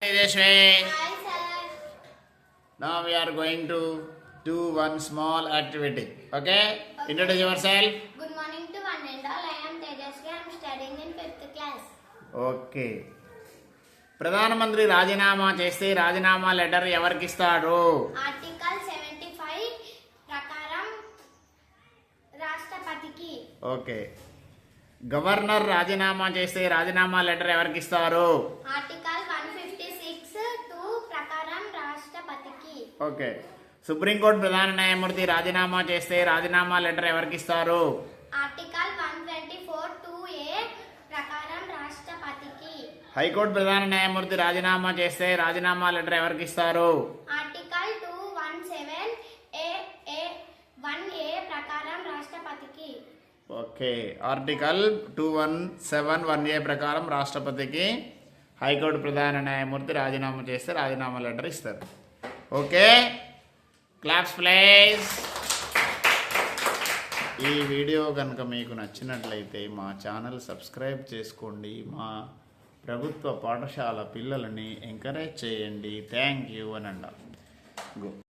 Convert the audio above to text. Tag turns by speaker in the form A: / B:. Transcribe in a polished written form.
A: Tejasvi.
B: Hi, sir.
A: Now we are going to do one small activity. Okay? Introduce yourself.
B: Good morning to one and all. I am Tejasvi. I am studying in 5th class.
A: Okay ప్రధానమంత్రి రాజీనామా చేస్తే రాజీనామా letter ఎవరికి ఇస్తాడు?
B: Article 75 ప్రకారం రాష్ట్రపతికి.
A: Okay governor రాజీనామా చేస్తే రాజీనామా లెటర్ ఎవరికి ఇస్తారు?
B: ఆర్టికల్ 156 2 ప్రకారం రాష్ట్రపతికి.
A: ఓకే సుప్రీంకోర్టు ప్రధాన న్యాయమూర్తి రాజీనామా చేస్తే రాజీనామా లెటర్ ఎవరికి ఇస్తారు?
B: ఆర్టికల్ 124 2A ప్రకారం రాష్ట్రపతికి.
A: హైకోర్టు ప్రధాన న్యాయమూర్తి రాజీనామా చేస్తే రాజీనామా లెటర్ ఎవరికి ఇస్తారు?
B: ఆర్టికల్ 217 1A ప్రకారం రాష్ట్రపతికి.
A: ఓకే ఆర్టికల్ 2171A ప్రకారం రాష్ట్రపతికి హైకోర్టు ప్రధాన న్యాయమూర్తి రాజీనామా చేస్తే రాజీనామా లెటర్ ఇస్తారు. Okay claps please. ఈ వీడియో కనుక మీకు నచ్చినట్లయితే మా ఛానల్ సబ్స్క్రైబ్ చేసుకోండి. మా ప్రభుత్వ పాఠశాల పిల్లలని ఎంకరేజ్ చేయండి. థ్యాంక్ యూ అని అన్నారు.